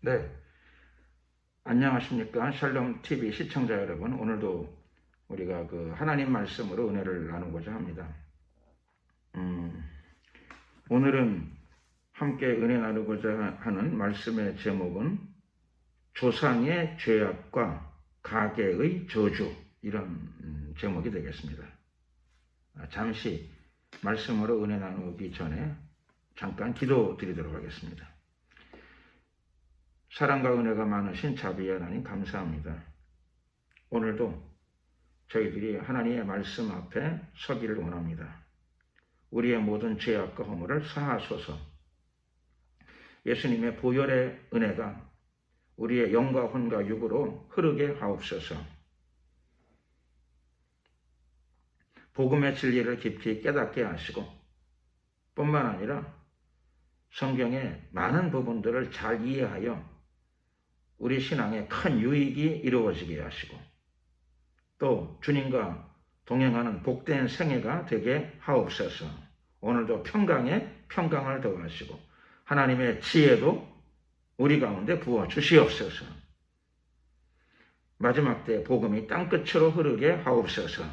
네, 안녕하십니까? 샬롬 TV 시청자 여러분, 오늘도 우리가 하나님 말씀으로 은혜를 나누고자 합니다. 오늘은 함께 은혜 나누고자 하는 말씀의 제목은 조상의 죄악과 가계의 저주, 이런 제목이 되겠습니다. 잠시 말씀으로 은혜 나누기 전에 잠깐 기도 드리도록 하겠습니다. 사랑과 은혜가 많으신 자비의 하나님 감사합니다. 오늘도 저희들이 하나님의 말씀 앞에 서기를 원합니다. 우리의 모든 죄악과 허물을 사하소서. 예수님의 보혈의 은혜가 우리의 영과 혼과 육으로 흐르게 하옵소서. 복음의 진리를 깊이 깨닫게 하시고 뿐만 아니라 성경의 많은 부분들을 잘 이해하여 우리 신앙에 큰 유익이 이루어지게 하시고 또 주님과 동행하는 복된 생애가 되게 하옵소서. 오늘도 평강에 평강을 더하시고 하나님의 지혜도 우리 가운데 부어 주시옵소서. 마지막 때 복음이 땅끝으로 흐르게 하옵소서.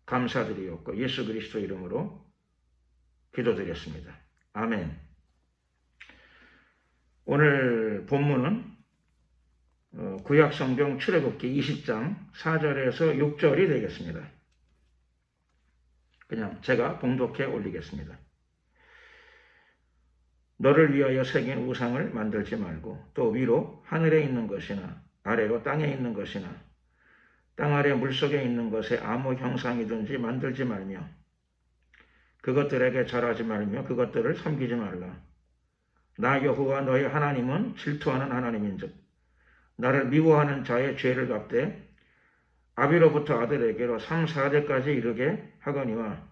감사드리옵고 예수 그리스도 이름으로 기도드렸습니다. 아멘. 오늘 본문은 구약성경 출애굽기 20장 4절에서 6절이 되겠습니다. 그냥 제가 봉독해 올리겠습니다. 너를 위하여 새긴 우상을 만들지 말고 또 위로 하늘에 있는 것이나 아래로 땅에 있는 것이나 땅 아래 물속에 있는 것에 아무 형상이든지 만들지 말며 그것들에게 절하지 말며 그것들을 섬기지 말라. 나 여호와 너의 하나님은 질투하는 하나님인즉 나를 미워하는 자의 죄를 갚되 아비로부터 아들에게로 3, 4대까지 이르게 하거니와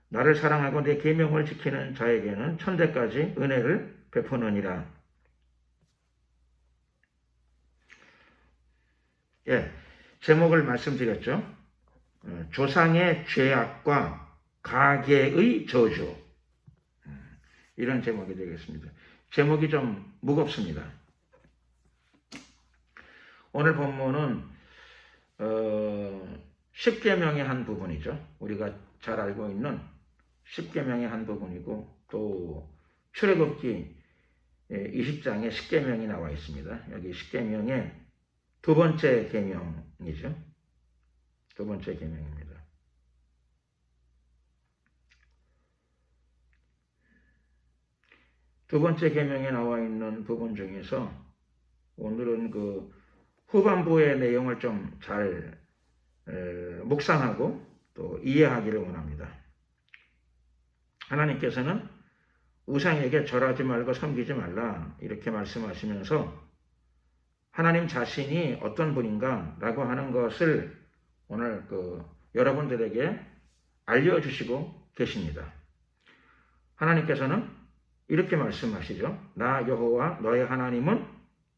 나를 사랑하고 내 계명을 지키는 자에게는 천대까지 은혜를 베푸느니라. 제목을 말씀드렸죠. 조상의 죄악과 가계의 저주, 이런 제목이 되겠습니다. 제목이 좀 무겁습니다. 오늘 본문은 10계명의 한 부분이죠. 우리가 잘 알고 있는 10계명의 한 부분이고 또 출애굽기 20장에 10계명이 나와 있습니다. 여기 10계명의 두 번째 계명이죠. 두 번째 계명입니다. 두 번째 계명에 나와 있는 부분 중에서 오늘은 후반부의 내용을 좀 잘 묵상하고 또 이해하기를 원합니다. 하나님께서는 우상에게 절하지 말고 섬기지 말라 이렇게 말씀하시면서 하나님 자신이 어떤 분인가 라고 하는 것을 오늘 여러분들에게 알려주시고 계십니다. 하나님께서는 이렇게 말씀하시죠. 나 여호와 너의 하나님은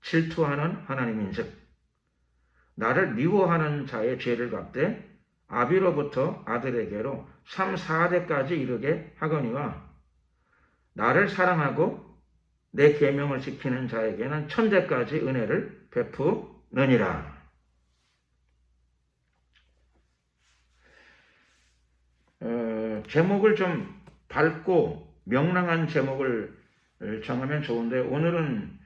질투하는 하나님인즉 나를 미워하는 자의 죄를 갚되 아비로부터 아들에게로 3, 4대까지 이르게 하거니와 나를 사랑하고 내 계명을 지키는 자에게는 천대까지 은혜를 베푸느니라. 제목을 좀 밝고 명랑한 제목을 정하면 좋은데 오늘은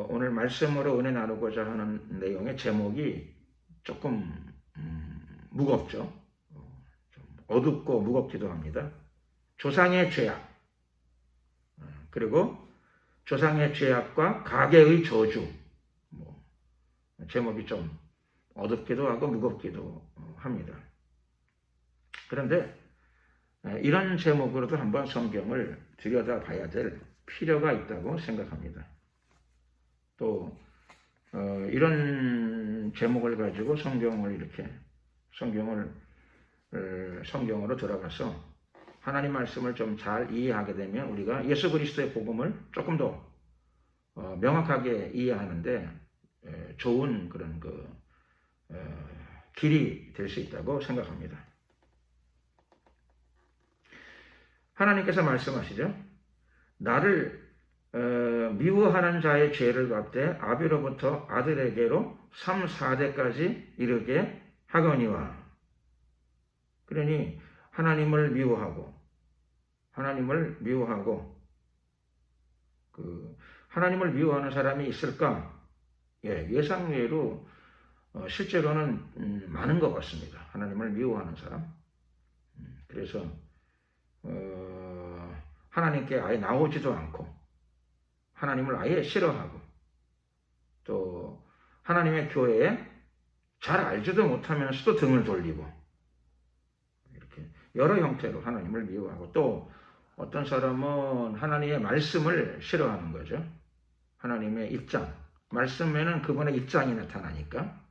오늘 말씀으로 은혜 나누고자 하는 내용의 제목이 조금 무겁죠. 좀 어둡고 무겁기도 합니다. 조상의 죄악, 그리고 조상의 죄악과 가계의 저주. 제목이 좀 어둡기도 하고 무겁기도 합니다. 그런데 이런 제목으로도 한번 성경을 들여다봐야 될 필요가 있다고 생각합니다. 또 이런 제목을 가지고 성경으로 들어가서 하나님 말씀을 좀 잘 이해하게 되면 우리가 예수 그리스도의 복음을 조금 더 명확하게 이해하는데 좋은 그런 길이 될 수 있다고 생각합니다. 하나님께서 말씀하시죠. 나를 미워하는 자의 죄를 갚되 아비로부터 아들에게로 3, 4대까지 이르게 하거니와. 그러니 하나님을 미워하고 하나님을 미워하는 사람이 있을까? 예, 예상외로 실제로는 많은 것 같습니다. 하나님을 미워하는 사람. 그래서 하나님께 아예 나오지도 않고 하나님을 아예 싫어하고 또 하나님의 교회에 잘 알지도 못하면서도 등을 돌리고 이렇게 여러 형태로 하나님을 미워하고 또 어떤 사람은 하나님의 말씀을 싫어하는 거죠. 하나님의 입장, 말씀에는 그분의 입장이 나타나니까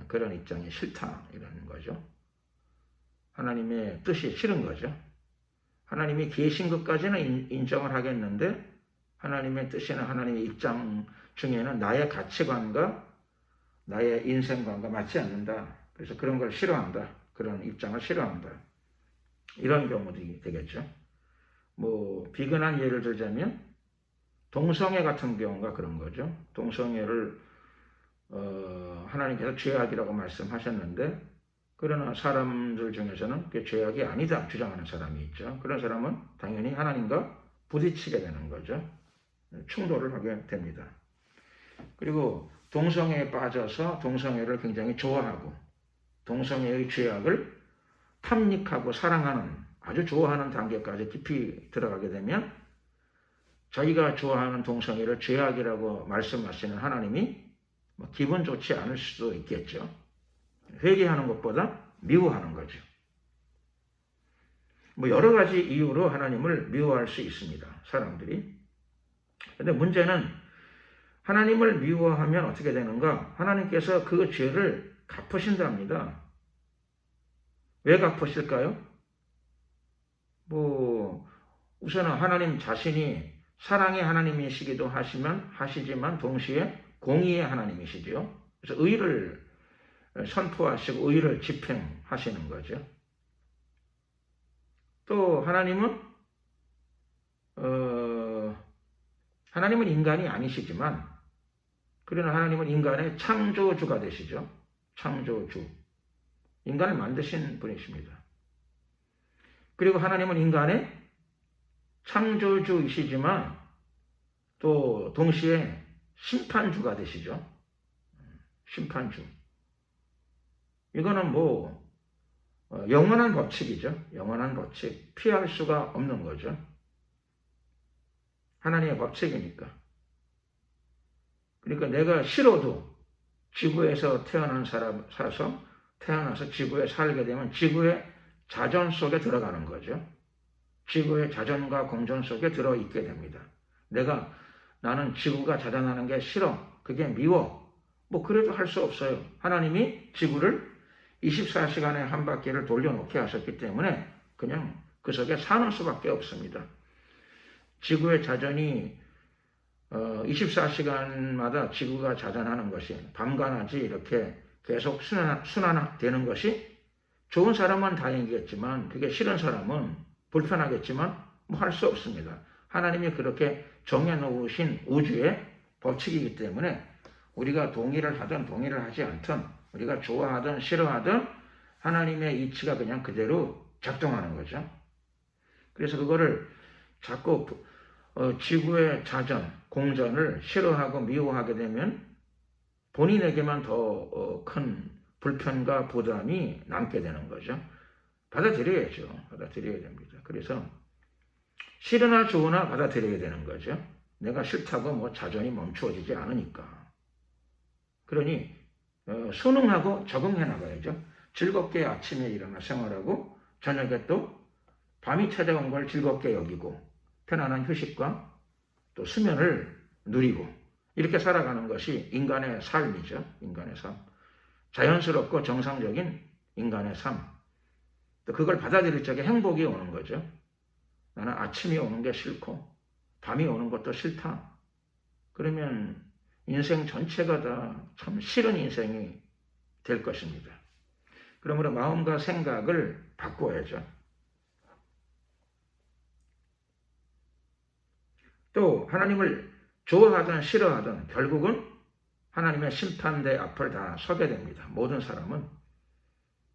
그런 입장이 싫다 이러는 거죠. 하나님의 뜻이 싫은 거죠. 하나님이 계신 것까지는 인정을 하겠는데 하나님의 뜻이나 하나님의 입장 중에는 나의 가치관과 나의 인생관과 맞지 않는다. 그래서 그런 걸 싫어한다. 그런 입장을 싫어한다. 이런 경우들이 되겠죠. 뭐 비근한 예를 들자면 동성애 같은 경우가 그런 거죠. 동성애를 하나님께서 죄악이라고 말씀하셨는데 그러나 사람들 중에서는 그게 죄악이 아니다 주장하는 사람이 있죠. 그런 사람은 당연히 하나님과 부딪히게 되는 거죠. 충돌을 하게 됩니다. 그리고 동성애에 빠져서 동성애를 굉장히 좋아하고 동성애의 죄악을 탐닉하고 사랑하는 아주 좋아하는 단계까지 깊이 들어가게 되면 자기가 좋아하는 동성애를 죄악이라고 말씀하시는 하나님이 기분 좋지 않을 수도 있겠죠. 회개하는 것보다 미워하는 거죠. 뭐 여러 가지 이유로 하나님을 미워할 수 있습니다. 사람들이. 근데 문제는 하나님을 미워하면 어떻게 되는가? 하나님께서 그 죄를 갚으신답니다. 왜 갚으실까요? 우선은 하나님 자신이 사랑의 하나님이시기도 하시지만 동시에 공의의 하나님이시죠. 그래서 의를 선포하시고 의를 집행하시는 거죠. 또 하나님은 인간이 아니시지만 그러나 하나님은 인간의 창조주가 되시죠. 창조주. 인간을 만드신 분이십니다. 그리고 하나님은 인간의 창조주이시지만 또 동시에 심판주가 되시죠. 심판주. 이거는 영원한 법칙이죠. 영원한 법칙. 피할 수가 없는 거죠. 하나님의 법칙이니까. 그러니까 내가 싫어도 지구에서 태어나서 지구에 살게 되면 지구의 자전 속에 들어가는 거죠. 지구의 자전과 공전 속에 들어있게 됩니다. 나는 지구가 자전하는 게 싫어. 그게 미워. 그래도 할 수 없어요. 하나님이 지구를 24시간에 한 바퀴를 돌려놓게 하셨기 때문에 그냥 그 속에 사는 수밖에 없습니다. 지구의 자전이 24시간마다 지구가 자전하는 것이 밤과 낮이 이렇게 계속 순환되는 것이 좋은 사람은 다행이겠지만 그게 싫은 사람은 불편하겠지만 할 수 없습니다. 하나님이 그렇게 정해놓으신 우주의 법칙이기 때문에 우리가 동의를 하든 동의를 하지 않든 우리가 좋아하든 싫어하든 하나님의 이치가 그냥 그대로 작동하는 거죠. 그래서 그거를 자꾸 지구의 자전, 공전을 싫어하고 미워하게 되면 본인에게만 더 큰 불편과 부담이 남게 되는 거죠. 받아들여야죠. 받아들여야 됩니다. 그래서 싫으나 좋으나 받아들여야 되는 거죠. 내가 싫다고 자전이 멈추어지지 않으니까. 그러니 순응하고 적응해 나가야죠. 즐겁게 아침에 일어나 생활하고 저녁에 또 밤이 찾아온 걸 즐겁게 여기고 편안한 휴식과 또 수면을 누리고 이렇게 살아가는 것이 인간의 삶이죠. 인간의 삶. 자연스럽고 정상적인 인간의 삶. 또 그걸 받아들일 적에 행복이 오는 거죠. 나는 아침이 오는 게 싫고 밤이 오는 것도 싫다. 그러면 인생 전체가 다 참 싫은 인생이 될 것입니다. 그러므로 마음과 생각을 바꿔야죠. 또 하나님을 좋아하든 싫어하든 결국은 하나님의 심판대 앞을 다 서게 됩니다. 모든 사람은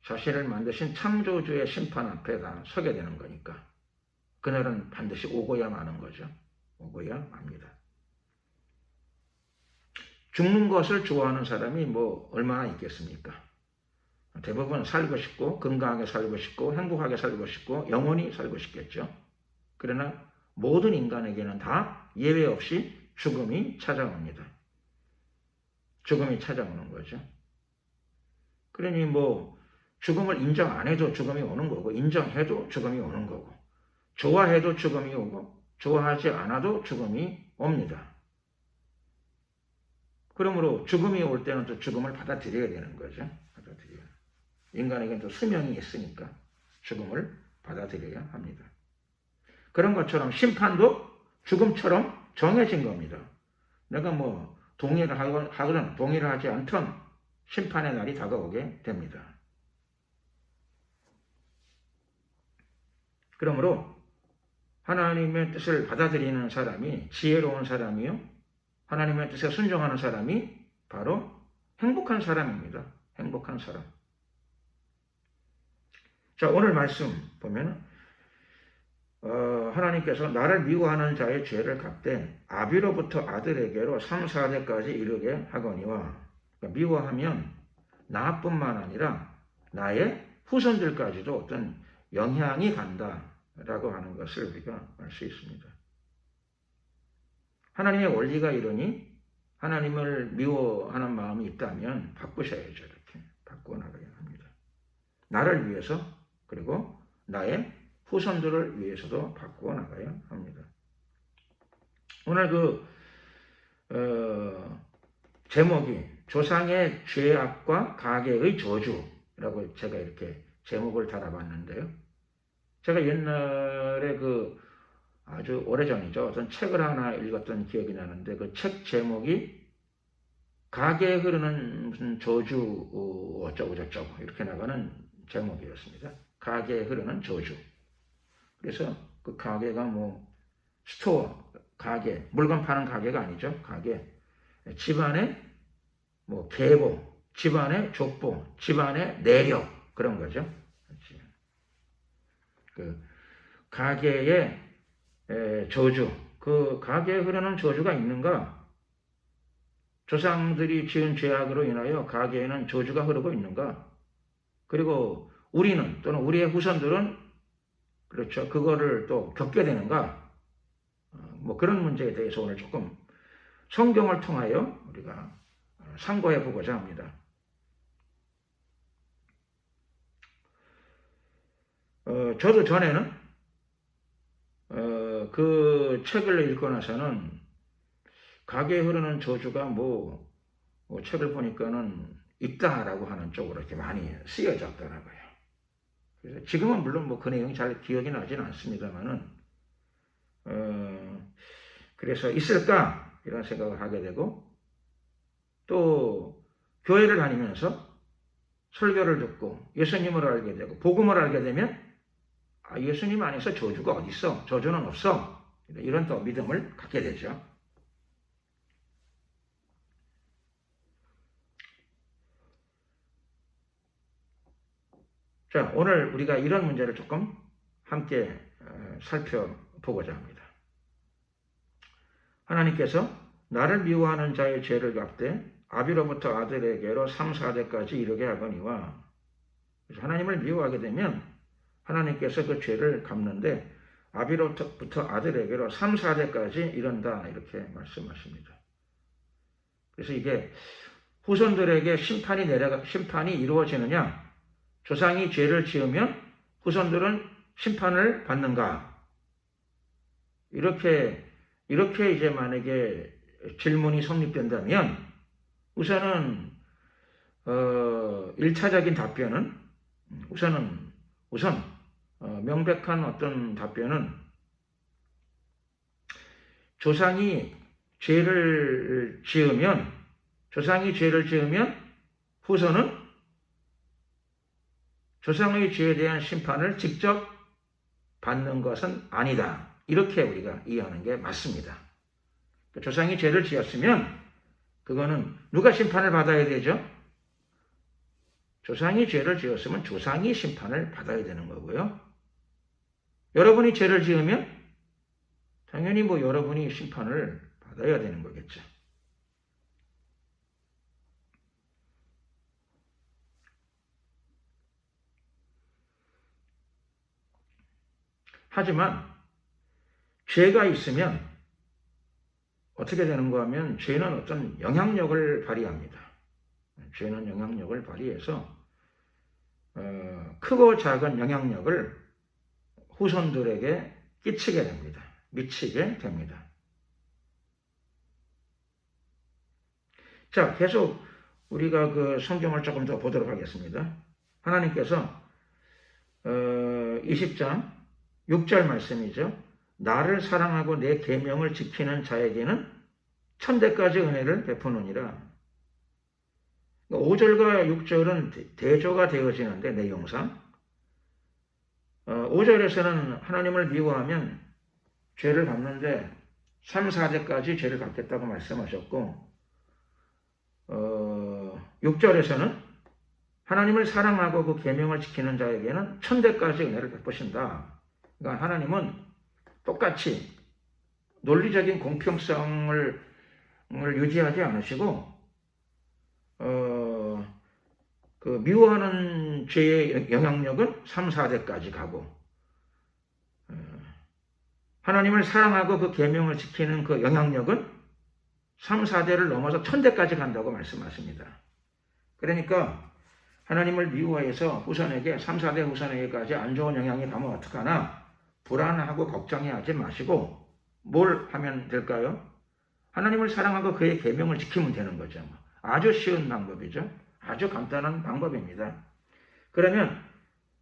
자신을 만드신 창조주의 심판 앞에 다 서게 되는 거니까. 그날은 반드시 오고야 마는 거죠. 오고야 맙니다. 죽는 것을 좋아하는 사람이 뭐 얼마나 있겠습니까? 대부분 살고 싶고 건강하게 살고 싶고 행복하게 살고 싶고 영원히 살고 싶겠죠. 그러나 모든 인간에게는 다 예외 없이 죽음이 찾아옵니다. 죽음이 찾아오는 거죠. 그러니 뭐 죽음을 인정 안 해도 죽음이 오는 거고 인정해도 죽음이 오는 거고 좋아해도 죽음이 오고 좋아하지 않아도 죽음이 옵니다. 그러므로 죽음이 올 때는 또 죽음을 받아들여야 되는 거죠. 받아들여야. 인간에게는 또 수명이 있으니까 죽음을 받아들여야 합니다. 그런 것처럼 심판도 죽음처럼 정해진 겁니다. 내가 뭐 동의를 하거나 동의를 하지 않던 심판의 날이 다가오게 됩니다. 그러므로 하나님의 뜻을 받아들이는 사람이 지혜로운 사람이요. 하나님의 뜻에 순종하는 사람이 바로 행복한 사람입니다. 행복한 사람. 자, 오늘 말씀 보면 하나님께서 나를 미워하는 자의 죄를 갚되 아비로부터 아들에게로 3, 4대까지 이르게 하거니와, 그러니까 미워하면 나뿐만 아니라 나의 후손들까지도 어떤 영향이 간다라고 하는 것을 우리가 알 수 있습니다. 하나님의 원리가 이러니 하나님을 미워하는 마음이 있다면 바꾸셔야죠. 이렇게 바꾸어 나가야 합니다. 나를 위해서 그리고 나의 후손들을 위해서도 바꾸어 나가야 합니다. 오늘 제목이 조상의 죄악과 가계의 저주라고 제가 이렇게 제목을 달아봤는데요. 제가 옛날에 아주 오래전이죠. 어떤 책을 하나 읽었던 기억이 나는데 그 책 제목이 가계에 흐르는 무슨 저주 어쩌고 저쩌고 이렇게 나가는 제목이었습니다. 가계에 흐르는 저주. 그래서 그 가게가 뭐 스토어, 가게, 물건 파는 가게가 아니죠. 가게. 집안의 뭐 계보, 집안의 족보, 집안의 내력 그런 거죠. 그 가게의 저주, 그 가게에 흐르는 저주가 있는가? 조상들이 지은 죄악으로 인하여 가게에는 저주가 흐르고 있는가? 그리고 우리는 또는 우리의 후손들은 그렇죠. 그거를 또 겪게 되는가? 뭐 그런 문제에 대해서 오늘 조금 성경을 통하여 우리가 상고해 보고자 합니다. 저도 전에는 그 책을 읽고 나서는 가게에 흐르는 저주가 뭐 책을 보니까는 있다라고 하는 쪽으로 이렇게 많이 쓰여졌더라고요. 그래서 지금은 물론 뭐 그 내용이 잘 기억이 나지는 않습니다만은 그래서 있을까 이런 생각을 하게 되고 또 교회를 다니면서 설교를 듣고 예수님을 알게 되고 복음을 알게 되면 예수님 안에서 저주가 어디 있어? 저주는 없어. 이런 또 믿음을 갖게 되죠. 자, 오늘 우리가 이런 문제를 조금 함께 살펴보고자 합니다. 하나님께서 나를 미워하는 자의 죄를 갚되 아비로부터 아들에게로 3, 4대까지 이르게 하거니와, 하나님을 미워하게 되면 하나님께서 그 죄를 갚는데 아비로부터 아들에게로 3, 4대까지 이른다 이렇게 말씀하십니다. 그래서 이게 후손들에게 심판이 이루어지느냐? 조상이 죄를 지으면 후손들은 심판을 받는가? 이렇게 이제 만약에 질문이 성립된다면 우선 1차적인 답변은 우선 명백한 어떤 답변은 조상이 죄를 지으면 후손은 조상의 죄에 대한 심판을 직접 받는 것은 아니다. 이렇게 우리가 이해하는 게 맞습니다. 조상이 죄를 지었으면 그거는 누가 심판을 받아야 되죠? 조상이 죄를 지었으면 조상이 심판을 받아야 되는 거고요. 여러분이 죄를 지으면 당연히 여러분이 심판을 받아야 되는 거겠죠. 하지만 죄가 있으면 어떻게 되는가 하면 죄는 어떤 영향력을 발휘합니다. 죄는 영향력을 발휘해서 크고 작은 영향력을 후손들에게 끼치게 됩니다. 미치게 됩니다. 자, 계속 우리가 그 성경을 조금 더 보도록 하겠습니다. 하나님께서 20장 6절 말씀이죠. 나를 사랑하고 내 계명을 지키는 자에게는 천대까지 은혜를 베푸느니라. 5절과 6절은 대조가 되어지는데 내용상 5절에서는 하나님을 미워하면 죄를 갚는데 3, 4대까지 죄를 갚겠다고 말씀하셨고 6절에서는 하나님을 사랑하고 그 계명을 지키는 자에게는 천대까지 은혜를 베푸신다. 그러니까 하나님은 똑같이 논리적인 공평성을 유지하지 않으시고 그 미워하는 죄의 영향력은 3, 4대까지 가고 하나님을 사랑하고 그 계명을 지키는 그 영향력은 3, 4대를 넘어서 1000대까지 간다고 말씀하십니다. 그러니까 하나님을 미워해서 후손에게 3, 4대 후손에게까지 안 좋은 영향이 가면 어떡하나 불안하고 걱정하지 마시고 뭘 하면 될까요? 하나님을 사랑하고 그의 계명을 지키면 되는 거죠. 아주 쉬운 방법이죠. 아주 간단한 방법입니다. 그러면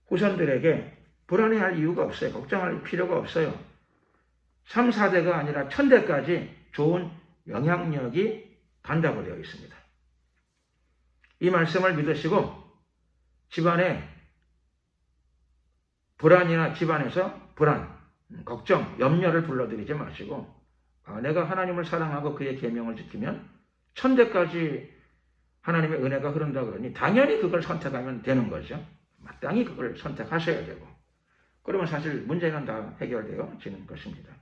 후손들에게 불안해할 이유가 없어요. 걱정할 필요가 없어요. 3, 4대가 아니라 1000대까지 좋은 영향력이 간다고 되어 있습니다. 이 말씀을 믿으시고 집안에 불안이나 집안에서 불안, 걱정, 염려를 불러들이지 마시고 내가 하나님을 사랑하고 그의 계명을 지키면 1000대까지 하나님의 은혜가 흐른다 그러니 당연히 그걸 선택하면 되는 거죠. 마땅히 그걸 선택하셔야 되고 그러면 사실 문제는 다 해결되어지는 것입니다.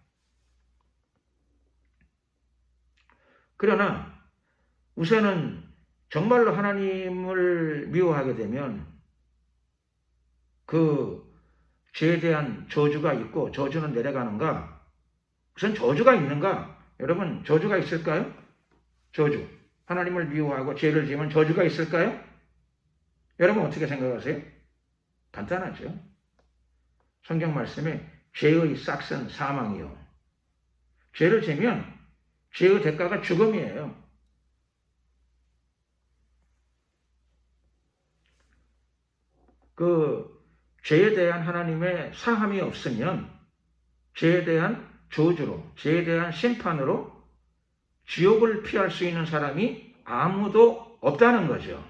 그러나 우선은 정말로 하나님을 미워하게 되면 그 죄에 대한 저주가 있고 저주는 내려가는가? 우선 저주가 있는가? 여러분 저주가 있을까요? 저주. 하나님을 미워하고 죄를 지으면 저주가 있을까요? 여러분 어떻게 생각하세요? 간단하죠. 성경 말씀에 죄의 싹은 사망이요. 죄를 지면 죄의 대가가 죽음이에요. 그 죄에 대한 하나님의 사함이 없으면 죄에 대한 저주로, 죄에 대한 심판으로 지옥을 피할 수 있는 사람이 아무도 없다는 거죠.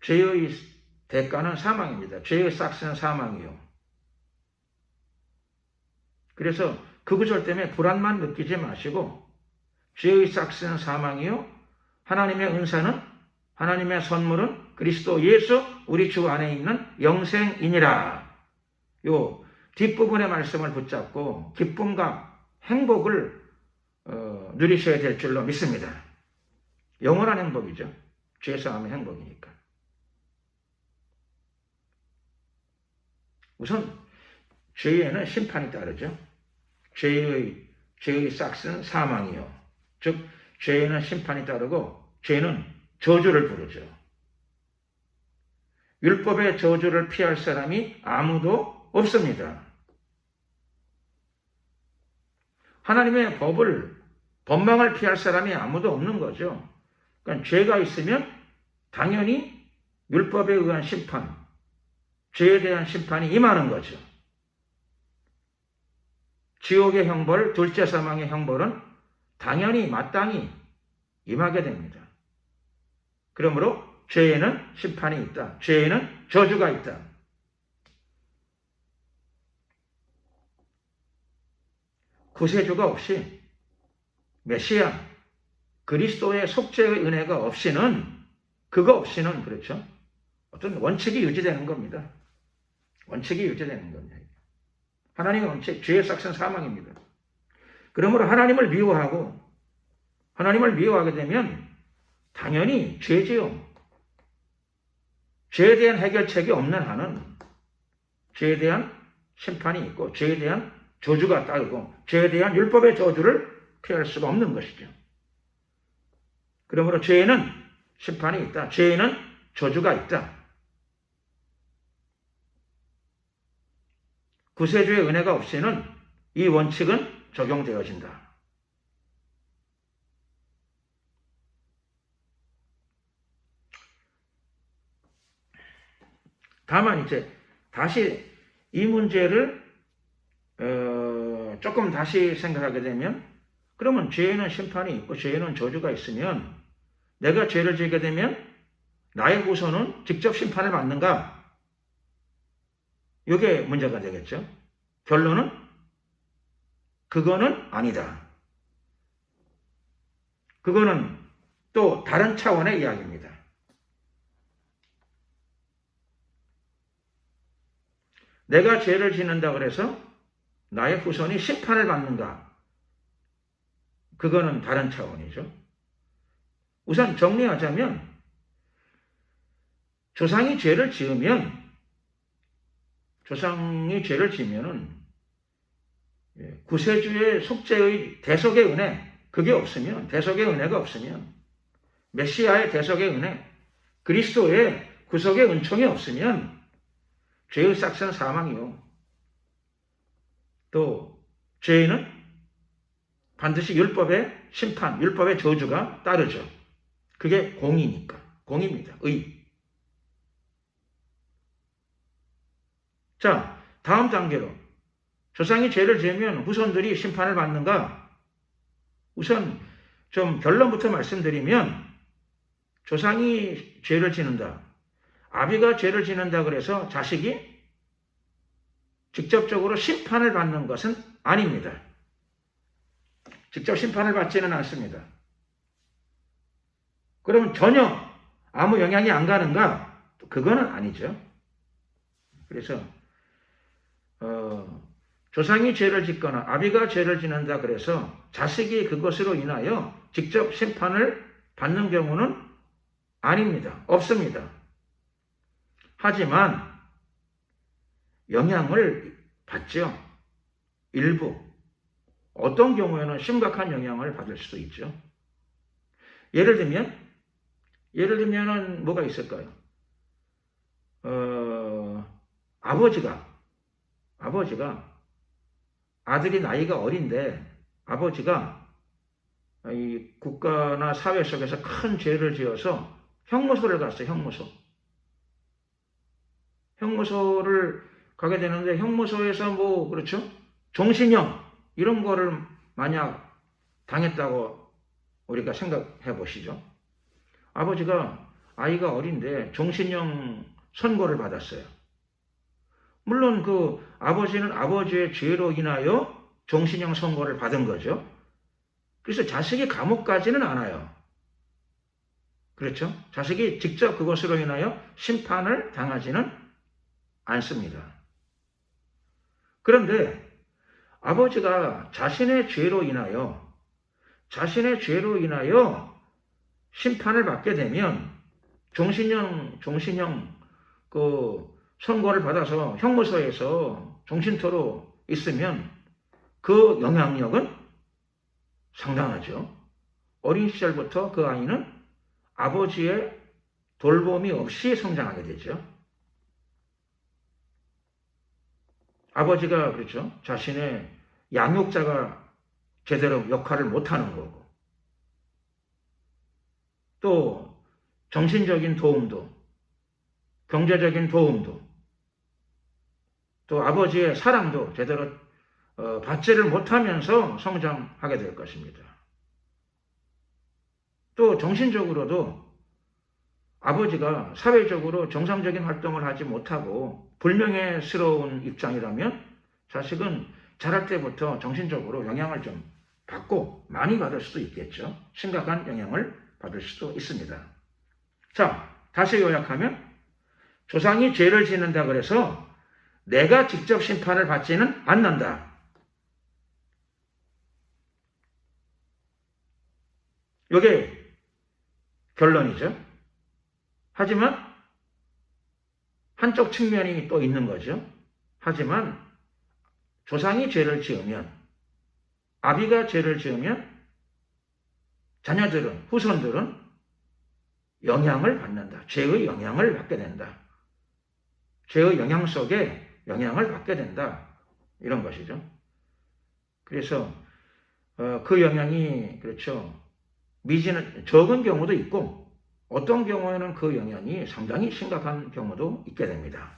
죄의 대가는 사망입니다. 죄의 싹스는 사망이요. 그래서 그 구절 때문에 불안만 느끼지 마시고 죄의 싹스는 사망이요. 하나님의 은사는 하나님의 선물은 그리스도 예수 우리 주 안에 있는 영생이니라. 요 뒷부분의 말씀을 붙잡고 기쁨과 행복을 누리셔야 될 줄로 믿습니다. 영원한 행복이죠. 죄사함의 행복이니까. 우선 죄에는 심판이 따르죠. 죄의 싹스는 사망이요. 즉 죄에는 심판이 따르고 죄는 저주를 부르죠. 율법의 저주를 피할 사람이 아무도 없습니다. 하나님의 법망을 피할 사람이 아무도 없는 거죠. 그러니까 죄가 있으면 당연히 율법에 의한 심판, 죄에 대한 심판이 임하는 거죠. 지옥의 형벌, 둘째 사망의 형벌은 당연히 마땅히 임하게 됩니다. 그러므로 죄에는 심판이 있다. 죄에는 저주가 있다. 구세주가 없이 메시아 그리스도의 속죄의 은혜가 없이는 그거 없이는 그렇죠. 어떤 원칙이 유지되는 겁니다. 원칙이 유지되는 겁니다. 하나님의 원칙, 죄의 삭은 사망입니다. 그러므로 하나님을 미워하게 되면 당연히 죄지요. 죄에 대한 해결책이 없는 한은 죄에 대한 심판이 있고 죄에 대한 저주가 따르고 죄에 대한 율법의 저주를 피할 수가 없는 것이죠. 그러므로 죄에는 심판이 있다. 죄에는 저주가 있다. 구세주의 은혜가 없이는 이 원칙은 적용되어진다. 다만 이제 다시 이 문제를 조금 다시 생각하게 되면 그러면 죄에는 심판이 있고 죄에는 저주가 있으면 내가 죄를 지게 되면 나의 후손은 직접 심판을 받는가? 이게 문제가 되겠죠. 결론은 그거는 아니다. 그거는 또 다른 차원의 이야기입니다. 내가 죄를 짓는다 그래서 나의 후손이 심판을 받는가? 그거는 다른 차원이죠. 우선 정리하자면 조상이 죄를 지으면은 구세주의 속죄의 대속의 은혜, 그게 없으면, 대속의 은혜가 없으면, 메시아의 대속의 은혜, 그리스도의 구속의 은총이 없으면 죄의 삭은 사망이요. 또 죄에는 반드시 율법의 심판, 율법의 저주가 따르죠. 그게 공이니까. 공입니다. 의. 자, 다음 단계로 조상이 죄를 지으면 후손들이 심판을 받는가? 우선 좀 결론부터 말씀드리면 조상이 죄를 짓는다. 아비가 죄를 짓는다 그래서 자식이 직접적으로 심판을 받는 것은 아닙니다. 직접 심판을 받지는 않습니다. 그러면 전혀 아무 영향이 안 가는가? 그거는 아니죠. 그래서 조상이 죄를 짓거나 아비가 죄를 짓는다 그래서 자식이 그것으로 인하여 직접 심판을 받는 경우는 아닙니다. 없습니다. 하지만 영향을 받죠. 일부. 어떤 경우에는 심각한 영향을 받을 수도 있죠. 예를 들면은 뭐가 있을까요? 아버지가 아들이 나이가 어린데 아버지가 이 국가나 사회 속에서 큰 죄를 지어서 형무소를 갔어요. 형무소를 가게 되는데 형무소에서 그렇죠? 종신형 이런 거를 만약 당했다고 우리가 생각해 보시죠. 아버지가 아이가 어린데 종신형 선고를 받았어요. 물론 그 아버지는 아버지의 죄로 인하여 종신형 선고를 받은 거죠. 그래서 자식이 감옥 가지는 않아요. 그렇죠? 자식이 직접 그것으로 인하여 심판을 당하지는 않습니다. 그런데 아버지가 자신의 죄로 인하여 심판을 받게 되면 종신형 그 선고를 받아서 형무소에서 종신토로 있으면 그 영향력은 상당하죠. 어린 시절부터 그 아이는 아버지의 돌봄이 없이 성장하게 되죠. 아버지가 그렇죠. 자신의 양육자가 제대로 역할을 못하는 거고 또 정신적인 도움도 경제적인 도움도 또 아버지의 사랑도 제대로 받지를 못하면서 성장하게 될 것입니다. 또 정신적으로도 아버지가 사회적으로 정상적인 활동을 하지 못하고 불명예스러운 입장이라면 자식은 자랄 때부터 정신적으로 영향을 좀 받고 많이 받을 수도 있겠죠. 심각한 영향을 받을 수도 있습니다. 자, 다시 요약하면 조상이 죄를 짓는다 그래서 내가 직접 심판을 받지는 않는다. 이게 결론이죠. 하지만 한쪽 측면이 또 있는 거죠. 하지만 조상이 죄를 지으면, 아비가 죄를 지으면 자녀들은, 후손들은 영향을 받는다. 죄의 영향을 받게 된다. 죄의 영향 속에 영향을 받게 된다. 이런 것이죠. 그래서 그 영향이 그렇죠. 미지는 적은 경우도 있고 어떤 경우에는 그 영향이 상당히 심각한 경우도 있게 됩니다.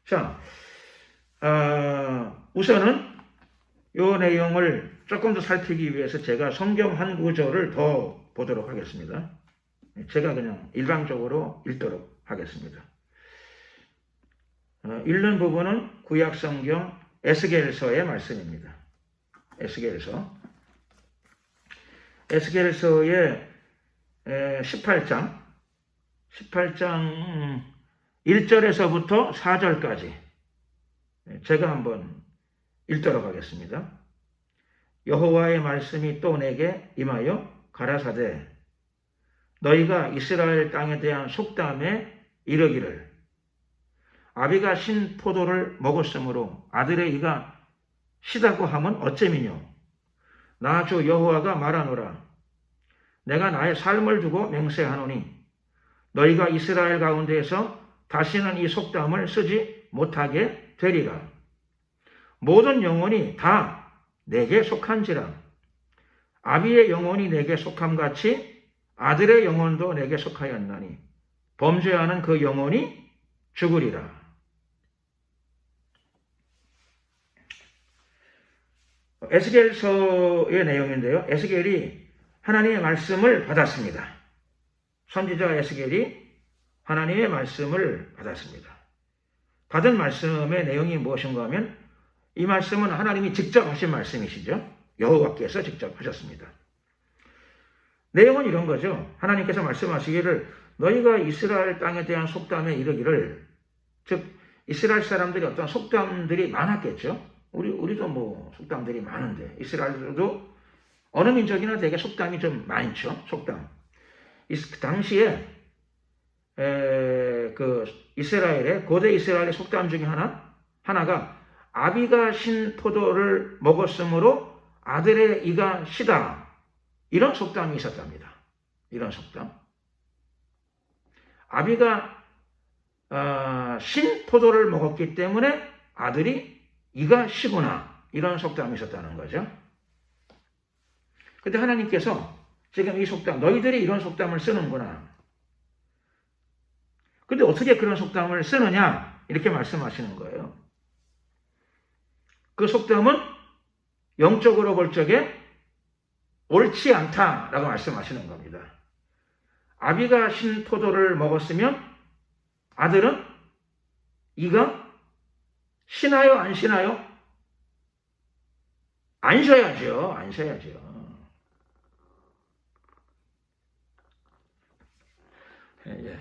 자, 우선은 이 내용을 조금 더 살피기 위해서 제가 성경 한 구절을 더 보도록 하겠습니다. 제가 그냥 일방적으로 읽도록 하겠습니다. 읽는 부분은 구약 성경 에스겔서의 말씀입니다. 에스겔서의 18장 1절에서부터 4절까지 제가 한번 읽도록 하겠습니다. 여호와의 말씀이 또 내게 임하여 가라사대 너희가 이스라엘 땅에 대한 속담에 이르기를 아비가 신 포도를 먹었으므로 아들의 이가 시다고 하면 어째미뇨 나 주 여호와가 말하노라 내가 나의 삶을 두고 맹세하노니 너희가 이스라엘 가운데에서 다시는 이 속담을 쓰지 못하게 되리라. 모든 영혼이 다 내게 속한지라. 아비의 영혼이 내게 속함같이 아들의 영혼도 내게 속하였나니 범죄하는 그 영혼이 죽으리라. 에스겔서의 내용인데요. 에스겔이 하나님의 말씀을 받았습니다. 선지자 에스겔이 하나님의 말씀을 받았습니다. 받은 말씀의 내용이 무엇인가 하면 이 말씀은 하나님이 직접 하신 말씀이시죠. 여호와께서 직접 하셨습니다. 내용은 이런 거죠. 하나님께서 말씀하시기를 너희가 이스라엘 땅에 대한 속담에 이르기를 즉 이스라엘 사람들이 어떤 속담들이 많았겠죠. 우리도 뭐 속담들이 많은데 이스라엘도 어느 민족이나 되게 속담이 좀 많죠. 속담. 그 당시에 그 이스라엘의 고대 이스라엘의 속담 중에 하나가 아비가 신 포도를 먹었으므로 아들의 이가 시다. 이런 속담이 있었답니다. 이런 속담. 아비가 신 포도를 먹었기 때문에 아들이 이가 시구나. 이런 속담이 있었다는 거죠. 근데 하나님께서 지금 이 속담, 너희들이 이런 속담을 쓰는구나. 근데 어떻게 그런 속담을 쓰느냐? 이렇게 말씀하시는 거예요. 그 속담은 영적으로 볼 적에 옳지 않다라고 말씀하시는 겁니다. 아비가 신 포도를 먹었으면 아들은 이가 쉬나요? 안 쉬나요? 안 쉬어야죠. 안 쉬어야죠. 예.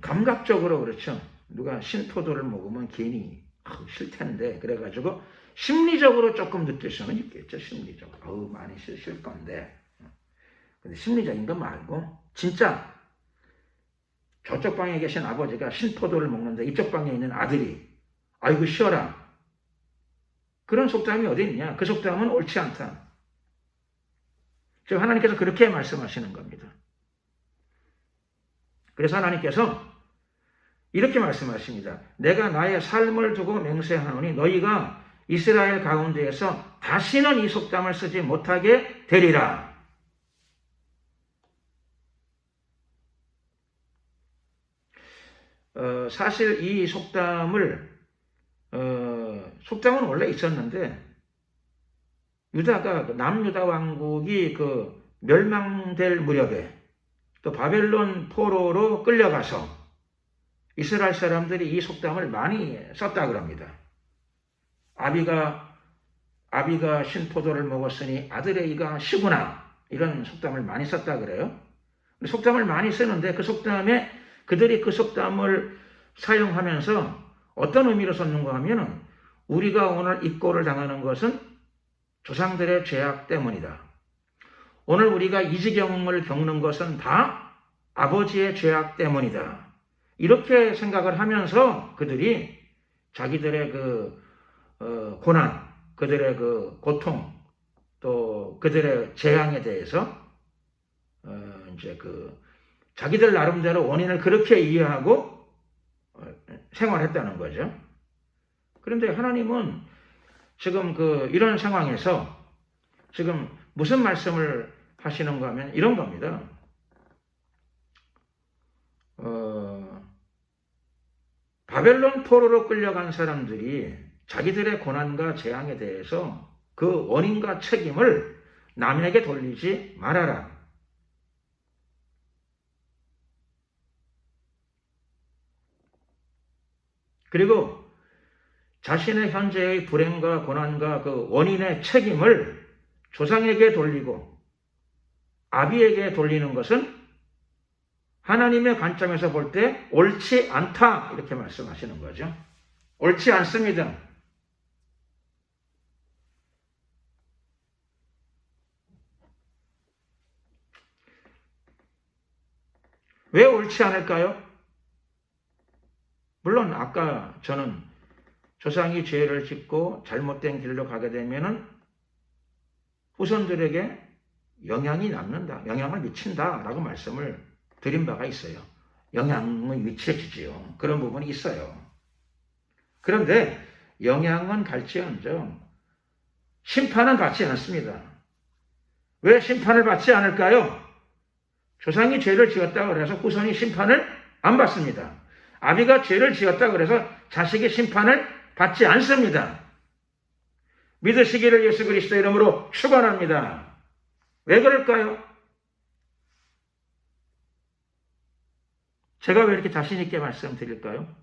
감각적으로 그렇죠. 누가 신포도를 먹으면 괜히 싫텐데 그래가지고 심리적으로 조금 느낄 수는 있겠죠. 심리적으로. 많이 싫을 건데. 근데 심리적인 거 말고 진짜 저쪽 방에 계신 아버지가 신포도를 먹는데 이쪽 방에 있는 아들이 아이고 쉬어라. 그런 속담이 어디 있냐. 그 속담은 옳지 않다. 지금 하나님께서 그렇게 말씀하시는 겁니다. 그래서 하나님께서 이렇게 말씀하십니다. 내가 나의 삶을 두고 맹세하노니 너희가 이스라엘 가운데에서 다시는 이 속담을 쓰지 못하게 되리라. 사실 이 속담은 원래 있었는데 유다가 남유다 왕국이 멸망될 무렵에 또 바벨론 포로로 끌려가서 이스라엘 사람들이 이 속담을 많이 썼다 그럽니다. 아비가 신포도를 먹었으니 아들의 이가 시구나, 이런 속담을 많이 썼다 그래요. 속담을 많이 쓰는데 그들이 그 속담을 사용하면서 어떤 의미로 썼는가 하면은, 우리가 오늘 입고를 당하는 것은 조상들의 죄악 때문이다. 오늘 우리가 이 지경을 겪는 것은 다 아버지의 죄악 때문이다. 이렇게 생각을 하면서 그들이 자기들의 고난, 그들의 고통, 또 그들의 재앙에 대해서 자기들 나름대로 원인을 그렇게 이해하고 생활했다는 거죠. 그런데 하나님은 지금 이런 상황에서 지금 무슨 말씀을 하시는가 하면 이런 겁니다. 바벨론 포로로 끌려간 사람들이 자기들의 고난과 재앙에 대해서 그 원인과 책임을 남에게 돌리지 말아라. 그리고 자신의 현재의 불행과 고난과 그 원인의 책임을 조상에게 돌리고 아비에게 돌리는 것은 하나님의 관점에서 볼 때 옳지 않다, 이렇게 말씀하시는 거죠. 옳지 않습니다. 왜 옳지 않을까요? 물론 아까 저는 조상이 죄를 짓고 잘못된 길로 가게 되면은 후손들에게 영향이 남는다, 영향을 미친다라고 말씀을 드린 바가 있어요. 영향은 미쳐지지요. 그런 부분이 있어요. 그런데 영향은 갈지언정 심판은 받지 않습니다. 왜 심판을 받지 않을까요? 조상이 죄를 지었다고 해서 후손이 심판을 안 받습니다. 아비가 죄를 지었다고 해서 자식이 심판을 받지 않습니다. 믿으시기를 예수 그리스도의 이름으로 축원합니다. 왜 그럴까요? 제가 왜 이렇게 자신 있게 말씀드릴까요?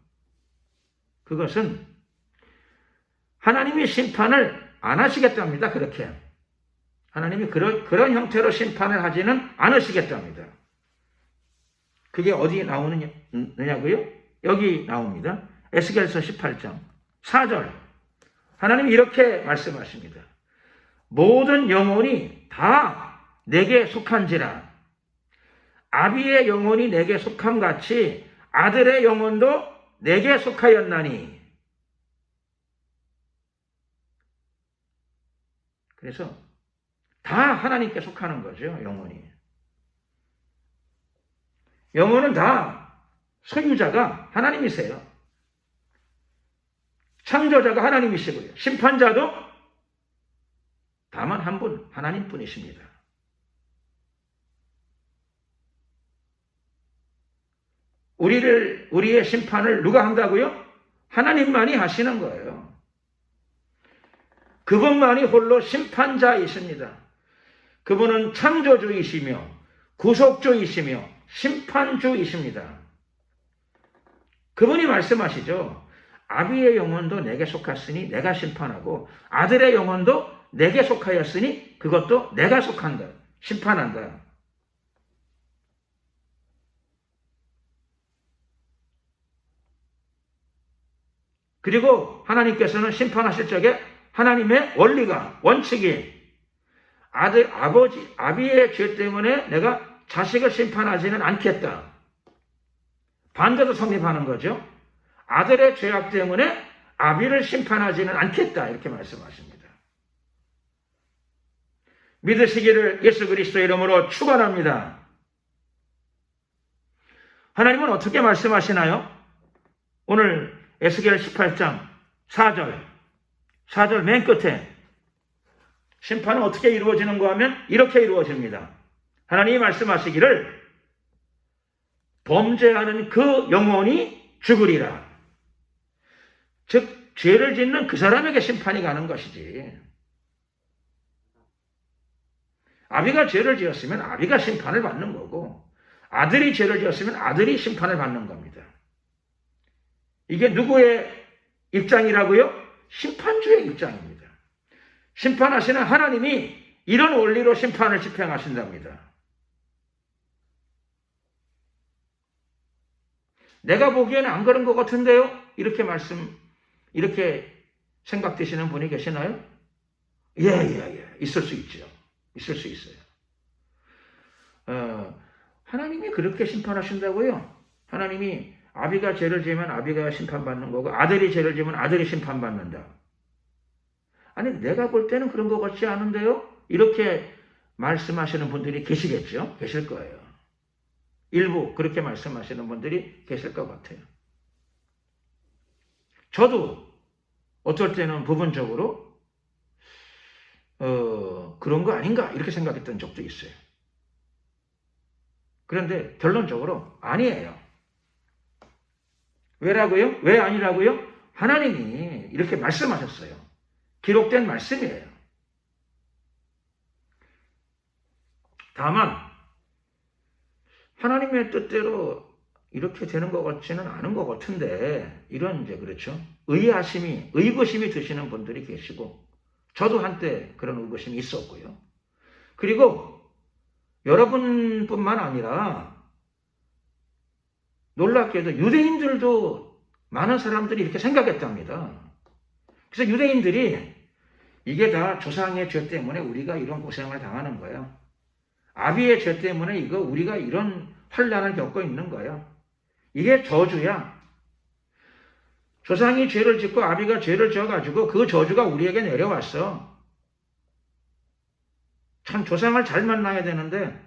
그것은 하나님이 심판을 안 하시겠답니다. 그렇게 하나님이 그런 형태로 심판을 하지는 않으시겠답니다. 그게 어디 나오느냐고요? 여기 나옵니다. 에스겔서 18장 4절. 하나님이 이렇게 말씀하십니다. 모든 영혼이 다 내게 속한지라. 아비의 영혼이 내게 속함같이 아들의 영혼도 내게 속하였나니. 그래서 다 하나님께 속하는 거죠. 영혼은 다 소유자가 하나님이세요. 창조자가 하나님이시고요. 심판자도 다만 한 분, 하나님뿐이십니다. 우리의 심판을 누가 한다고요? 하나님만이 하시는 거예요. 그분만이 홀로 심판자이십니다. 그분은 창조주이시며 구속주이시며 심판주이십니다. 그분이 말씀하시죠. 아비의 영혼도 내게 속았으니 내가 심판하고 아들의 영혼도 내게 속하였으니 그것도 내가 속한다. 심판한다. 그리고 하나님께서는 심판하실 적에 하나님의 원칙이 아비의 죄 때문에 내가 자식을 심판하지는 않겠다. 반대로 성립하는 거죠. 아들의 죄악 때문에 아비를 심판하지는 않겠다. 이렇게 말씀하십니다. 믿으시기를 예수 그리스도의 이름으로 축원합니다. 하나님은 어떻게 말씀하시나요? 오늘 에스겔 18장 4절 맨 끝에 심판은 어떻게 이루어지는가 하면 이렇게 이루어집니다. 하나님이 말씀하시기를 범죄하는 그 영혼이 죽으리라. 즉 죄를 짓는 그 사람에게 심판이 가는 것이지. 아비가 죄를 지었으면 아비가 심판을 받는 거고 아들이 죄를 지었으면 아들이 심판을 받는 겁니다. 이게 누구의 입장이라고요? 심판주의 입장입니다. 심판하시는 하나님이 이런 원리로 심판을 집행하신답니다. 내가 보기에는 안 그런 것 같은데요? 이렇게 생각되시는 분이 계시나요? 예. 있을 수 있죠. 있을 수 있어요. 하나님이 그렇게 심판하신다고요? 하나님이 아비가 죄를 지으면 아비가 심판받는 거고 아들이 죄를 지으면 아들이 심판받는다. 아니 내가 볼 때는 그런 것 같지 않은데요? 이렇게 말씀하시는 분들이 계시겠죠? 계실 거예요. 일부 그렇게 말씀하시는 분들이 계실 것 같아요. 저도 어떨 때는 부분적으로 그런 거 아닌가 이렇게 생각했던 적도 있어요. 그런데 결론적으로 아니에요. 왜라고요? 왜 아니라고요? 하나님이 이렇게 말씀하셨어요. 기록된 말씀이에요. 다만 하나님의 뜻대로 이렇게 되는 것 같지는 않은 것 같은데 이런 이제 그렇죠. 의구심이 드시는 분들이 계시고 저도 한때 그런 의구심이 있었고요. 그리고 여러분뿐만 아니라 놀랍게도 유대인들도 많은 사람들이 이렇게 생각했답니다. 그래서 유대인들이 이게 다 조상의 죄 때문에 우리가 이런 고생을 당하는 거야. 아비의 죄 때문에 우리가 이런 환난을 겪고 있는 거야. 이게 저주야. 조상이 죄를 짓고 아비가 죄를 지어가지고 그 저주가 우리에게 내려왔어. 참 조상을 잘 만나야 되는데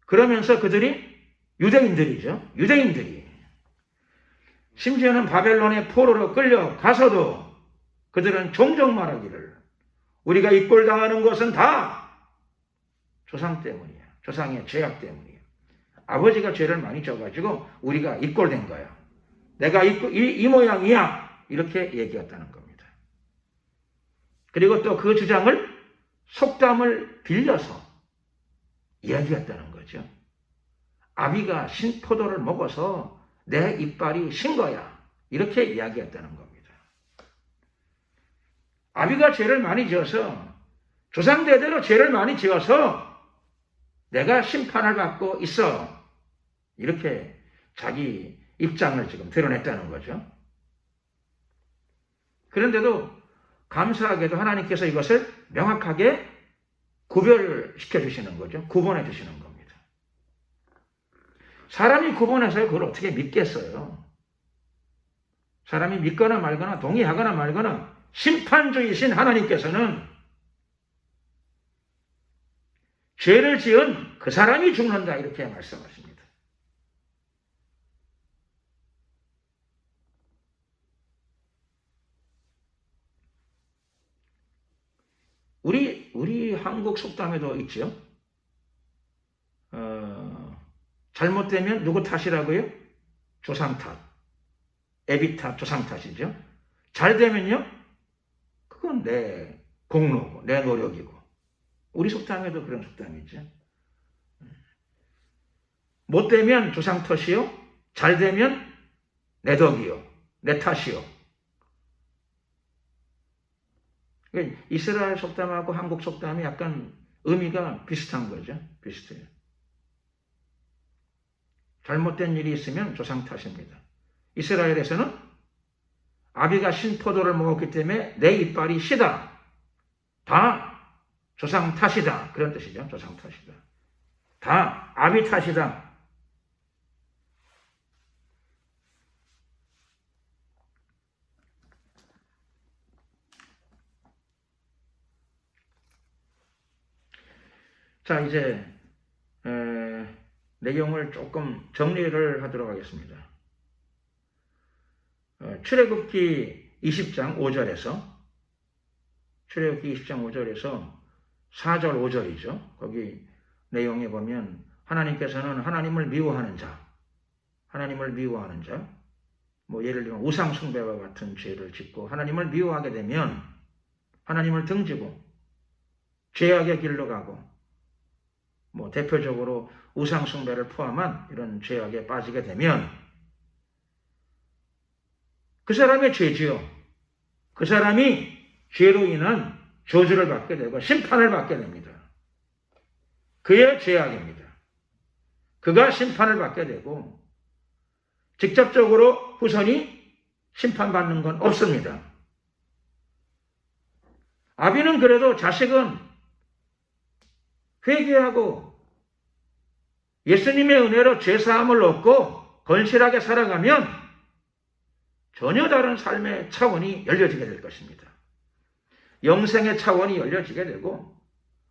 그러면서 그들이 유대인들이 심지어는 바벨론의 포로로 끌려가서도 그들은 종종 말하기를 우리가 이꼴당하는 것은 다 조상 때문이야. 조상의 죄악 때문이야. 아버지가 죄를 많이 져가지고 우리가 이꼴된 거야. 내가 이 모양이야. 이렇게 얘기했다는 겁니다. 그리고 또 그 주장을 속담을 빌려서 이야기했다는 거죠. 아비가 신 포도를 먹어서 내 이빨이 신 거야. 이렇게 이야기했다는 겁니다. 아비가 죄를 많이 지어서 조상대대로 죄를 많이 지어서 내가 심판을 받고 있어. 이렇게 자기 입장을 지금 드러냈다는 거죠. 그런데도 감사하게도 하나님께서 이것을 명확하게 구별시켜 주시는 거죠. 구분해 주시는 겁니다. 사람이 구분해서 그걸 어떻게 믿겠어요? 사람이 믿거나 말거나 동의하거나 말거나 심판주이신 하나님께서는 죄를 지은 그 사람이 죽는다 이렇게 말씀하십니다. 우리 한국 속담에도 있죠. 잘못되면 누구 탓이라고요? 조상 탓. 애비 탓, 조상 탓이죠. 잘 되면요? 그건 내 공로고, 내 노력이고. 우리 속담에도 그런 속담이죠. 못 되면 조상 탓이요. 잘 되면 내 덕이요. 내 탓이요. 그러니까 이스라엘 속담하고 한국 속담이 약간 의미가 비슷한 거죠. 비슷해요. 잘못된 일이 있으면 조상 탓입니다. 이스라엘에서는 아비가 신포도를 먹었기 때문에 내 이빨이 시다. 다 조상 탓이다. 그런 뜻이죠. 조상 탓이다. 다 아비 탓이다. 자, 이제 내용을 조금 정리를 하도록 하겠습니다. 출애굽기 20장 5절에서 4절 5절이죠. 거기 내용에 보면 하나님께서는 하나님을 미워하는 자, 뭐 예를 들면 우상 숭배와 같은 죄를 짓고 하나님을 미워하게 되면 하나님을 등지고 죄악의 길로 가고 뭐 대표적으로 우상숭배를 포함한 이런 죄악에 빠지게 되면 그 사람의 죄지요. 그 사람이 죄로 인한 저주를 받게 되고 심판을 받게 됩니다. 그의 죄악입니다. 그가 심판을 받게 되고 직접적으로 후손이 심판받는 건 없습니다. 아비는 그래도 자식은 회개하고 예수님의 은혜로 죄사함을 얻고 건실하게 살아가면 전혀 다른 삶의 차원이 열려지게 될 것입니다. 영생의 차원이 열려지게 되고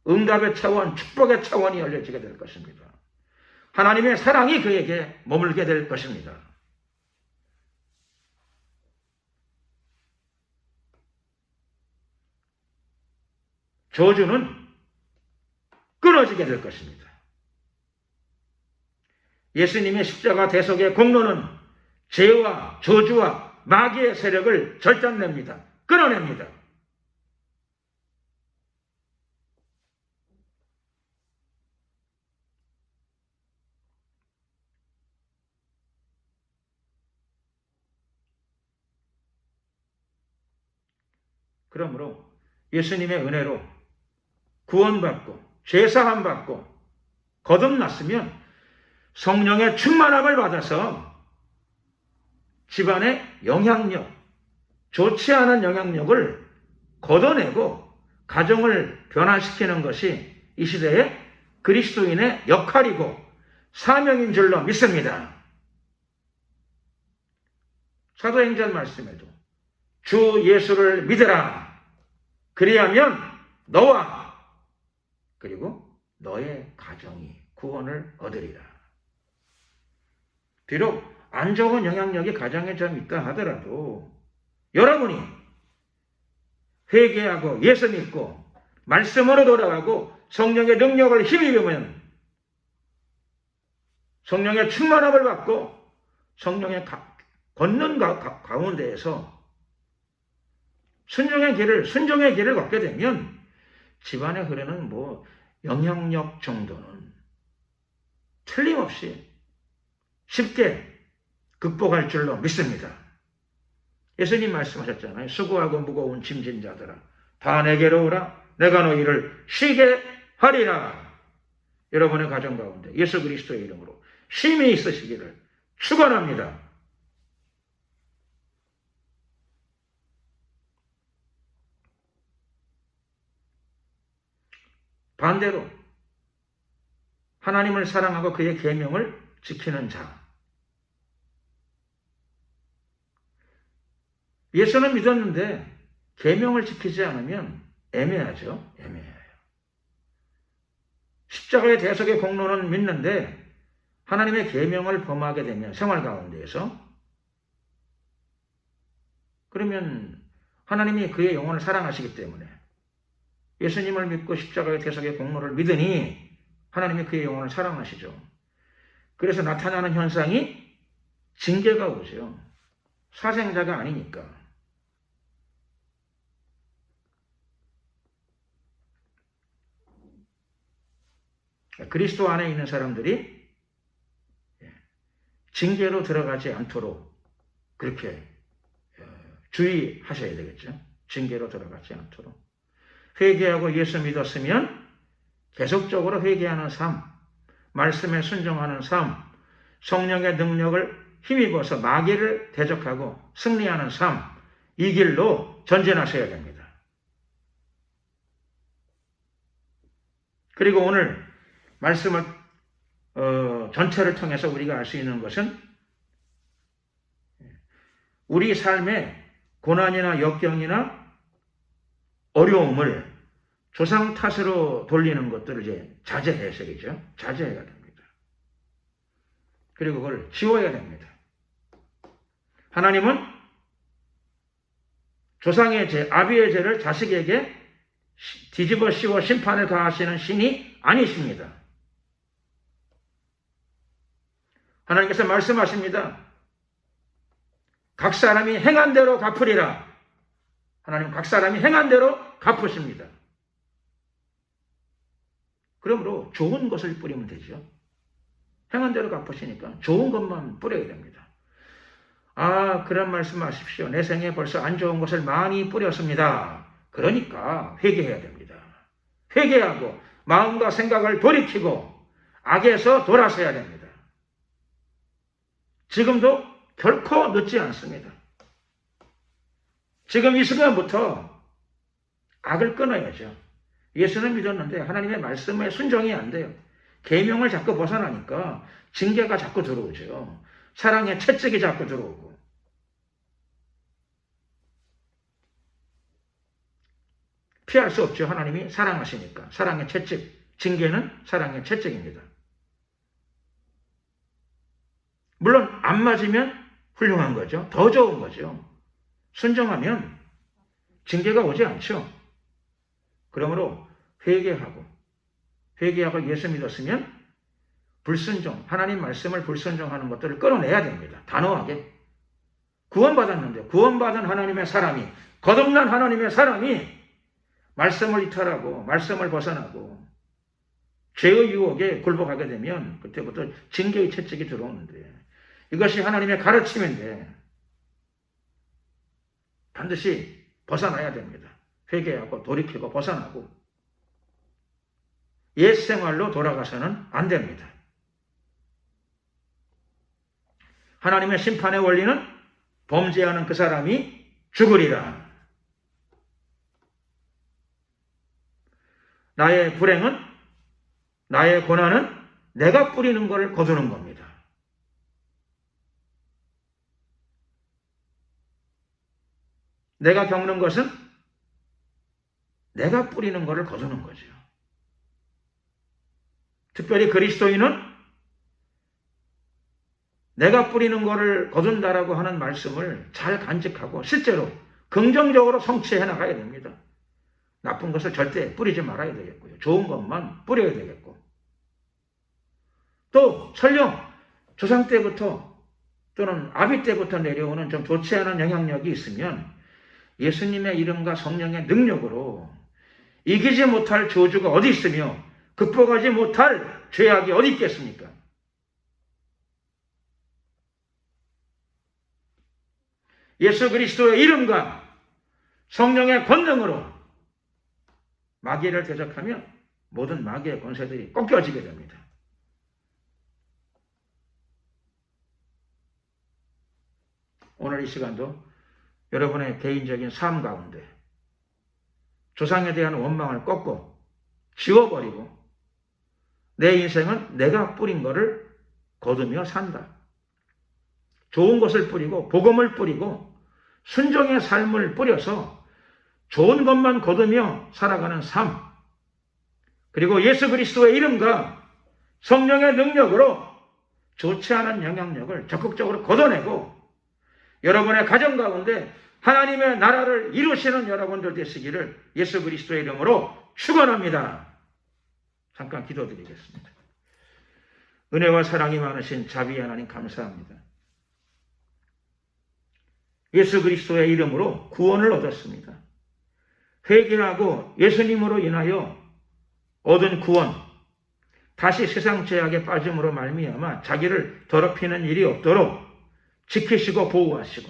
응답의 차원, 축복의 차원이 열려지게 될 것입니다. 하나님의 사랑이 그에게 머물게 될 것입니다. 저주는 끊어지게 될 것입니다. 예수님의 십자가 대속의 공로는 죄와 저주와 마귀의 세력을 절단냅니다. 끊어냅니다. 그러므로 예수님의 은혜로 구원받고 죄사함 받고 거듭났으면 성령의 충만함을 받아서 집안의 영향력, 좋지 않은 영향력을 걷어내고 가정을 변화시키는 것이 이 시대의 그리스도인의 역할이고 사명인 줄로 믿습니다. 사도행전 말씀에도 주 예수를 믿으라. 그리하면 너와 그리고 너의 가정이 구원을 얻으리라. 비록 안 좋은 영향력이 가정에 좀 있다 하더라도 여러분이 회개하고 예수 믿고 말씀으로 돌아가고 성령의 능력을 힘입으면 성령의 충만함을 받고 성령의 걷는 가운데에서 순종의 길을 걷게 되면 집안에 흐르는 영향력 정도는 틀림없이 쉽게 극복할 줄로 믿습니다. 예수님 말씀하셨잖아요. 수고하고 무거운 짐진 자들아 다 내게로 오라. 내가 너희를 쉬게 하리라. 여러분의 가정 가운데 예수 그리스도의 이름으로 쉼이 있으시기를 축원합니다. 반대로 하나님을 사랑하고 그의 계명을 지키는 자. 예수는 믿었는데 계명을 지키지 않으면 애매하죠. 애매해요. 십자가의 대속의 공로는 믿는데 하나님의 계명을 범하게 되면 생활 가운데에서 그러면 하나님이 그의 영혼을 사랑하시기 때문에 예수님을 믿고 십자가의 대속의 공로를 믿으니 하나님이 그의 영혼을 사랑하시죠. 그래서 나타나는 현상이 징계가 오죠. 사생자가 아니니까. 그리스도 안에 있는 사람들이 징계로 들어가지 않도록 그렇게 주의하셔야 되겠죠. 징계로 들어가지 않도록. 회개하고 예수 믿었으면 계속적으로 회개하는 삶, 말씀에 순종하는 삶, 성령의 능력을 힘입어서 마귀를 대적하고 승리하는 삶, 이 길로 전진하셔야 됩니다. 그리고 오늘 말씀을 전체를 통해서 우리가 알 수 있는 것은 우리 삶의 고난이나 역경이나 어려움을 조상 탓으로 돌리는 것들을 이제 자제해야죠. 자제해야 됩니다. 그리고 그걸 지워야 됩니다. 하나님은 조상의 죄, 아비의 죄를 자식에게 뒤집어 씌워 심판을 가하시는 신이 아니십니다. 하나님께서 말씀하십니다. 각 사람이 행한 대로 갚으리라. 하나님 각 사람이 행한 대로 갚으십니다. 그러므로 좋은 것을 뿌리면 되죠. 행한 대로 갚으시니까 좋은 것만 뿌려야 됩니다. 아, 그런 말씀 하십시오. 내 생에 벌써 안 좋은 것을 많이 뿌렸습니다. 그러니까 회개해야 됩니다. 회개하고 마음과 생각을 돌이키고 악에서 돌아서야 됩니다. 지금도 결코 늦지 않습니다. 지금 이 순간부터 악을 끊어야죠. 예수는 믿었는데 하나님의 말씀에 순종이 안 돼요. 계명을 자꾸 벗어나니까 징계가 자꾸 들어오죠. 사랑의 채찍이 자꾸 들어오고. 피할 수 없죠. 하나님이 사랑하시니까. 사랑의 채찍. 징계는 사랑의 채찍입니다. 물론 안 맞으면 훌륭한 거죠. 더 좋은 거죠. 순종하면 징계가 오지 않죠. 그러므로 회개하고 예수 믿었으면 불순종, 하나님 말씀을 불순종하는 것들을 끊어내야 됩니다. 단호하게. 구원받았는데 구원받은 하나님의 사람이, 거듭난 하나님의 사람이 말씀을 이탈하고 말씀을 벗어나고 죄의 유혹에 굴복하게 되면 그때부터 징계의 채찍이 들어오는데, 이것이 하나님의 가르침인데 반드시 벗어나야 됩니다. 회개하고 돌이키고 벗어나고 옛 생활로 돌아가서는 안 됩니다. 하나님의 심판의 원리는 범죄하는 그 사람이 죽으리라. 나의 불행은, 나의 고난은 내가 뿌리는 것을 거두는 겁니다. 내가 겪는 것은 내가 뿌리는 것을 거두는 거죠. 특별히 그리스도인은 내가 뿌리는 것을 거둔다라고 하는 말씀을 잘 간직하고 실제로 긍정적으로 성취해 나가야 됩니다. 나쁜 것을 절대 뿌리지 말아야 되겠고요. 좋은 것만 뿌려야 되겠고. 또 설령 조상 때부터 또는 아비 때부터 내려오는 좀 좋지 않은 영향력이 있으면 예수님의 이름과 성령의 능력으로 이기지 못할 저주가 어디 있으며 극복하지 못할 죄악이 어디 있겠습니까? 예수 그리스도의 이름과 성령의 권능으로 마귀를 대적하면 모든 마귀의 권세들이 꺾여지게 됩니다. 오늘 이 시간도 여러분의 개인적인 삶 가운데 조상에 대한 원망을 꺾고 지워버리고 내 인생은 내가 뿌린 것을 거두며 산다. 좋은 것을 뿌리고 복음을 뿌리고 순종의 삶을 뿌려서 좋은 것만 거두며 살아가는 삶, 그리고 예수 그리스도의 이름과 성령의 능력으로 좋지 않은 영향력을 적극적으로 걷어내고 여러분의 가정 가운데 하나님의 나라를 이루시는 여러분들 되시기를 예수 그리스도의 이름으로 축원합니다. 잠깐 기도드리겠습니다. 은혜와 사랑이 많으신 자비의 하나님 감사합니다. 예수 그리스도의 이름으로 구원을 얻었습니다. 회개하고 예수님으로 인하여 얻은 구원, 다시 세상 죄악에 빠짐으로 말미암아 자기를 더럽히는 일이 없도록 지키시고 보호하시고,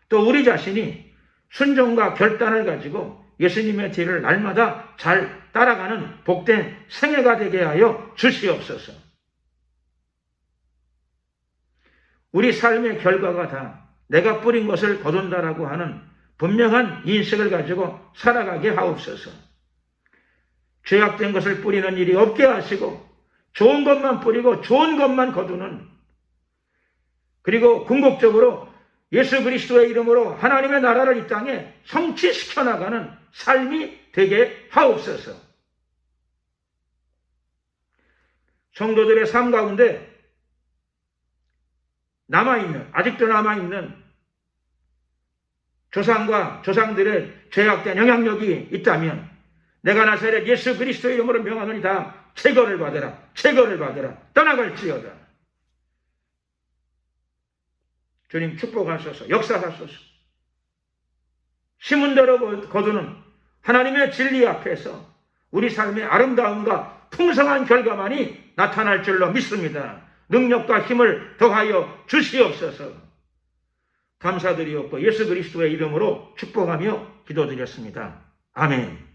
또 우리 자신이 순종과 결단을 가지고 예수님의 뒤를 날마다 잘 따라가는 복된 생애가 되게 하여 주시옵소서. 우리 삶의 결과가 다 내가 뿌린 것을 거둔다라고 하는 분명한 인식을 가지고 살아가게 하옵소서. 죄악된 것을 뿌리는 일이 없게 하시고 좋은 것만 뿌리고 좋은 것만 거두는, 그리고 궁극적으로 예수 그리스도의 이름으로 하나님의 나라를 이 땅에 성취시켜 나가는 삶이 되게 하옵소서. 성도들의 삶 가운데 아직도 남아있는 조상과 조상들의 죄악된 영향력이 있다면 내가 나사렛 예수 그리스도의 이름으로 명하노니 다 제거를 받으라, 제거를 받으라, 떠나갈지어다. 주님 축복하소서, 역사하소서. 심은 대로 거두는 하나님의 진리 앞에서 우리 삶의 아름다움과 풍성한 결과만이 나타날 줄로 믿습니다. 능력과 힘을 더하여 주시옵소서. 감사드리옵고 예수 그리스도의 이름으로 축복하며 기도드렸습니다. 아멘.